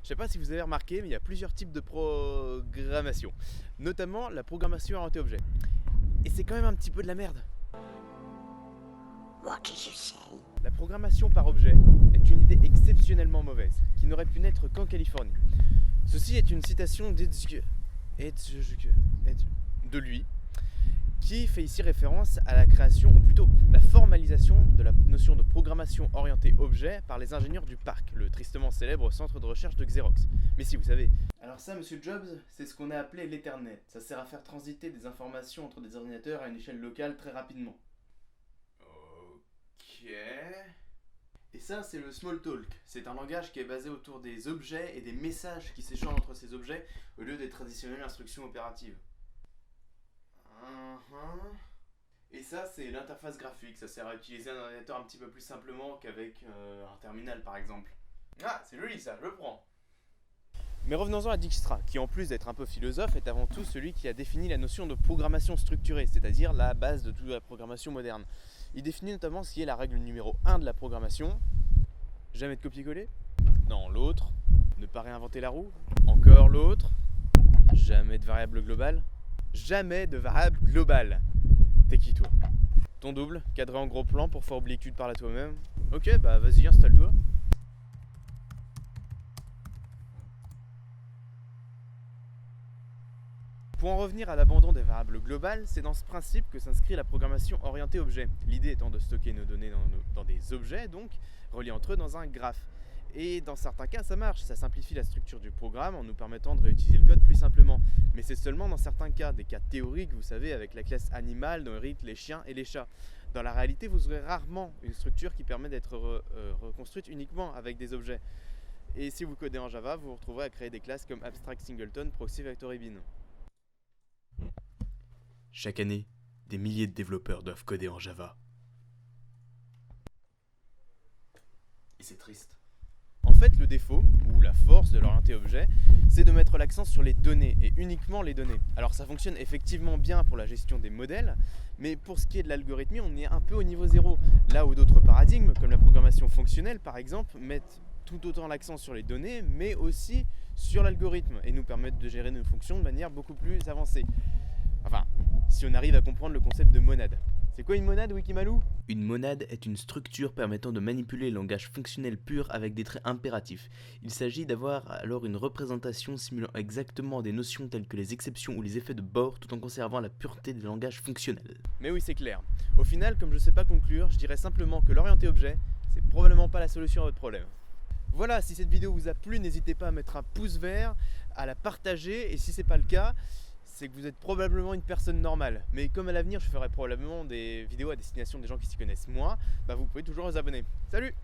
Je sais pas si vous avez remarqué, mais il y a plusieurs types de programmation, notamment la programmation orientée objet. Et c'est quand même un petit peu de la merde. What did you say? La programmation par objet est une idée exceptionnellement mauvaise, qui n'aurait pu naître qu'en Californie. Ceci est une citation de lui, qui fait ici référence à la création, ou plutôt la formalisation de la notion de programmation orientée objet par les ingénieurs du PARC, le tristement célèbre centre de recherche de Xerox. Mais si vous savez. Alors ça, monsieur Jobs, c'est ce qu'on a appelé l'Ethernet. Ça sert à faire transiter des informations entre des ordinateurs à une échelle locale très rapidement. Ok. Et ça, c'est le Smalltalk. C'est un langage qui est basé autour des objets et des messages qui s'échangent entre ces objets au lieu des traditionnelles instructions opératives. Et ça, c'est l'interface graphique. Ça sert à utiliser un ordinateur un petit peu plus simplement qu'avec un terminal, par exemple. Ah, c'est joli ça, je le prends. Mais revenons-en à Dijkstra, qui en plus d'être un peu philosophe, est avant tout celui qui a défini la notion de programmation structurée, c'est-à-dire la base de toute la programmation moderne. Il définit notamment ce qui est la règle numéro 1 de la programmation. Jamais de copier-coller. Non, l'autre. Ne pas réinventer la roue. Encore l'autre. Jamais de variable globale. Jamais de variable globale. T'es qui toi? Ton double, cadré en gros plan pour faire oublier que tu te parles à toi-même. Ok, bah vas-y, installe-toi. Pour en revenir à l'abandon des variables globales, c'est dans ce principe que s'inscrit la programmation orientée objet. L'idée étant de stocker nos données dans des objets, donc reliés entre eux dans un graphe. Et dans certains cas, ça marche, ça simplifie la structure du programme en nous permettant de réutiliser le code plus simplement. Mais c'est seulement dans certains cas, des cas théoriques, vous savez, avec la classe animale dont héritent les chiens et les chats. Dans la réalité, vous aurez rarement une structure qui permet d'être reconstruite uniquement avec des objets. Et si vous codez en Java, vous vous retrouverez à créer des classes comme Abstract Singleton, Proxy Factory Bin. Chaque année, des milliers de développeurs doivent coder en Java. Et c'est triste. En fait, le défaut, ou la force de l'orienté objet, c'est de mettre l'accent sur les données, et uniquement les données. Alors ça fonctionne effectivement bien pour la gestion des modèles, mais pour ce qui est de l'algorithmie, on est un peu au niveau zéro. Là où d'autres paradigmes, comme la programmation fonctionnelle par exemple, mettent tout autant l'accent sur les données, mais aussi sur l'algorithme, et nous permettent de gérer nos fonctions de manière beaucoup plus avancée. Enfin, si on arrive à comprendre le concept de monade. C'est quoi une monade, Wikimalou? Une monade est une structure permettant de manipuler le langage fonctionnel pur avec des traits impératifs. Il s'agit d'avoir alors une représentation simulant exactement des notions telles que les exceptions ou les effets de bord tout en conservant la pureté des langages fonctionnels. Mais oui, c'est clair. Au final, comme je sais pas conclure, je dirais simplement que l'orienté objet, c'est probablement pas la solution à votre problème. Voilà, si cette vidéo vous a plu, n'hésitez pas à mettre un pouce vert, à la partager, et si c'est pas le cas, c'est que vous êtes probablement une personne normale. Mais comme à l'avenir je ferai probablement des vidéos à destination des gens qui s'y connaissent moins, bah vous pouvez toujours vous abonner. Salut!